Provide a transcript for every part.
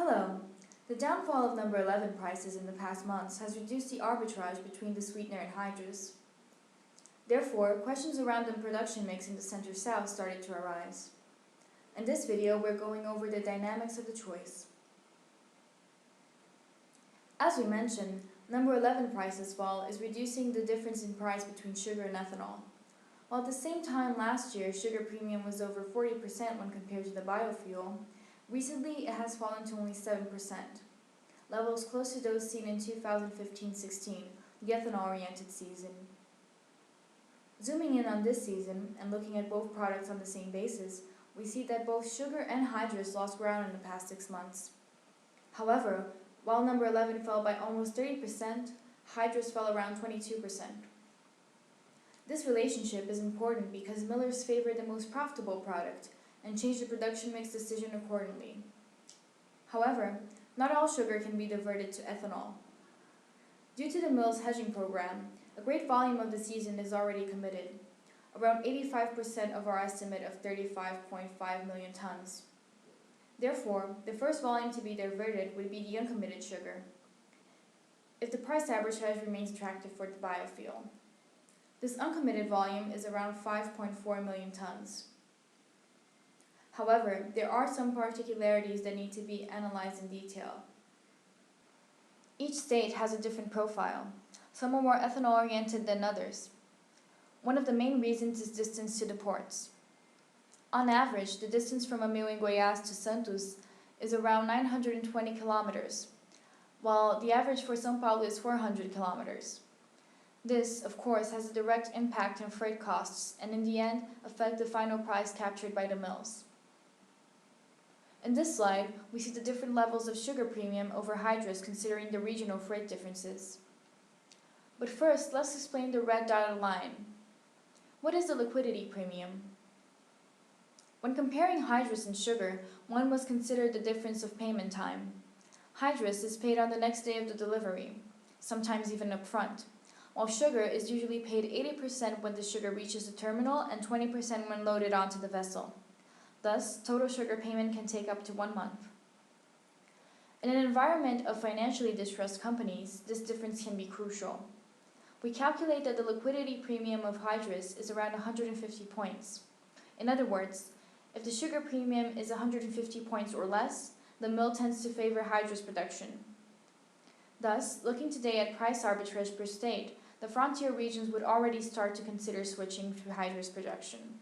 Hello. The downfall of number 11 prices in the past months has reduced the arbitrage between the sweetener and Hydrous. Therefore, questions around the production mix in the Center-South started to arise. In this video, we're going over the dynamics of the choice. As we mentioned, number 11 prices fall is reducing the difference in price between sugar and ethanol. While at the same time last year, sugar premium was over 40% when compared to the biofuel, recently it has fallen to only 7%, levels close to those seen in 2015-16, the ethanol-oriented season. Zooming in on this season and looking at both products on the same basis, we see that both sugar and Hydrous lost ground in the past 6 months. However, while number 11 fell by almost 30%, Hydrous fell around 22%. This relationship is important because millers favor the most profitable product and change the production mix decision accordingly. However, not all sugar can be diverted to ethanol. Due to the mill's hedging program, a great volume of the season is already committed, around 85% of our estimate of 35.5 million tons. Therefore, the first volume to be diverted would be the uncommitted sugar, if the price arbitrage remains attractive for the biofuel. This uncommitted volume is around 5.4 million tons. However, there are some particularities that need to be analyzed in detail. Each state has a different profile. Some are more ethanol-oriented than others. One of the main reasons is distance to the ports. On average, the distance from Amil in Goiás to Santos is around 920 kilometers, while the average for São Paulo is 400 kilometers. This, of course, has a direct impact on freight costs and in the end affect the final price captured by the mills. In this slide, we see the different levels of sugar premium over Hydrous considering the regional freight differences. But first, let's explain the red dotted line. What is the liquidity premium? When comparing Hydrous and sugar, one must consider the difference of payment time. Hydrous is paid on the next day of the delivery, sometimes even upfront, while sugar is usually paid 80% when the sugar reaches the terminal and 20% when loaded onto the vessel. Thus, total sugar payment can take up to 1 month. In an environment of financially distressed companies, this difference can be crucial. We calculate that the liquidity premium of Hydrous is around 150 points. In other words, if the sugar premium is 150 points or less, the mill tends to favor Hydrous production. Thus, looking today at price arbitrage per state, the frontier regions would already start to consider switching to Hydrous production.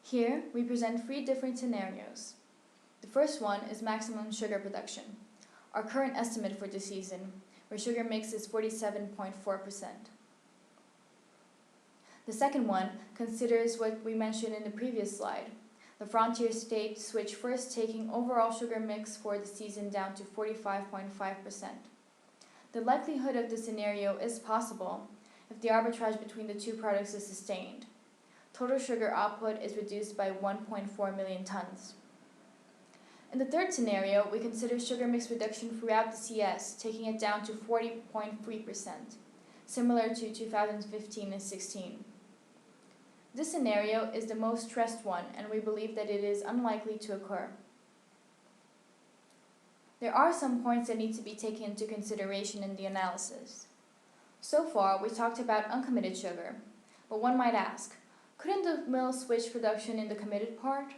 Here, we present 3 different scenarios. The first one is maximum sugar production, our current estimate for the season, where sugar mix is 47.4%. The second one considers what we mentioned in the previous slide, the frontier state switch first taking overall sugar mix for the season down to 45.5%. The likelihood of this scenario is possible if the arbitrage between the two products is sustained. Total sugar output is reduced by 1.4 million tons. In the third scenario, we consider sugar mix reduction throughout the CS, taking it down to 40.3%, similar to 2015 and 16. This scenario is the most stressed one, and we believe that it is unlikely to occur. There are some points that need to be taken into consideration in the analysis. So far, we talked about uncommitted sugar, but one might ask, couldn't the mill switch production in the committed part?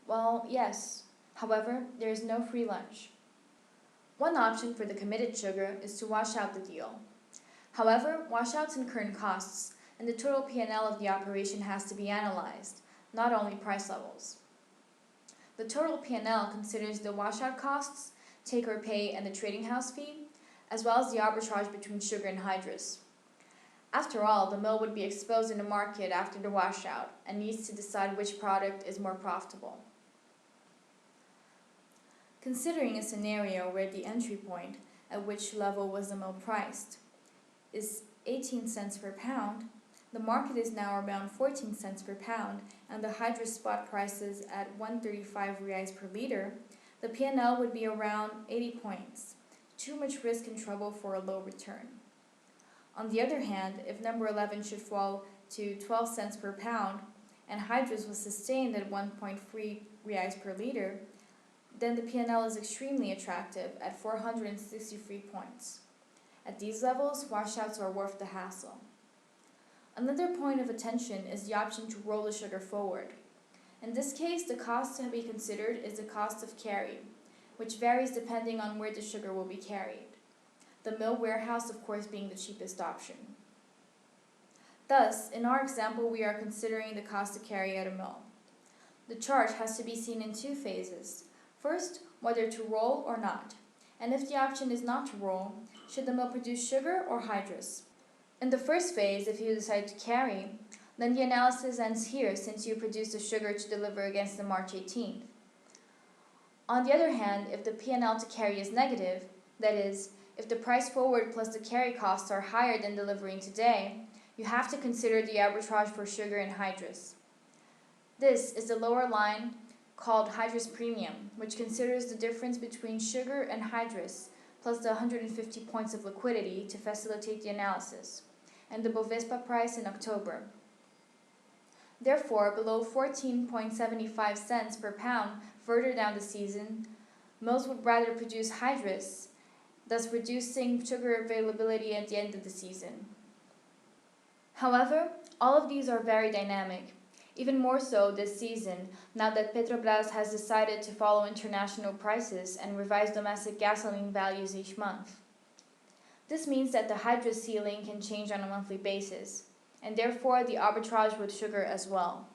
Well, yes. However, there is no free lunch. One option for the committed sugar is to wash out the deal. However, washouts incur costs, and the total P&L of the operation has to be analyzed, not only price levels. The total P&L considers the washout costs, take-or-pay, and the trading house fee, as well as the arbitrage between sugar and Hydrous. After all, the mill would be exposed in the market after the washout and needs to decide which product is more profitable. Considering a scenario where the entry point, at which level was the mill priced, is 18 cents per pound, the market is now around 14 cents per pound, and the Hydrous spot price is at 135 reais per liter, the P&L would be around 80 points. Too much risk and trouble for a low return. On the other hand, if number 11 should fall to 12 cents per pound and Hydrous was sustained at 1.3 reais per liter, then the P&L is extremely attractive at 463 points. At these levels, washouts are worth the hassle. Another point of attention is the option to roll the sugar forward. In this case, the cost to be considered is the cost of carry, which varies depending on where the sugar will be carried. The mill warehouse, of course, being the cheapest option. Thus, in our example, we are considering the cost to carry at a mill. The charge has to be seen in two phases. First, whether to roll or not, and if the option is not to roll, should the mill produce sugar or hydrous? In the first phase, if you decide to carry, then the analysis ends here since you produce the sugar to deliver against the March 18th. On the other hand, if the P&L to carry is negative, that is, if the price forward plus the carry costs are higher than delivering today, you have to consider the arbitrage for sugar and hydrous. This is the lower line called Hydrous premium, which considers the difference between sugar and hydrous plus the 150 points of liquidity to facilitate the analysis, and the Bovespa price in October. Therefore, below 14.75 cents per pound further down the season, mills would rather produce hydrous, thus reducing sugar availability at the end of the season. However, all of these are very dynamic, even more so this season, now that Petrobras has decided to follow international prices and revise domestic gasoline values each month. This means that the hydrous ceiling can change on a monthly basis, and therefore the arbitrage with sugar as well.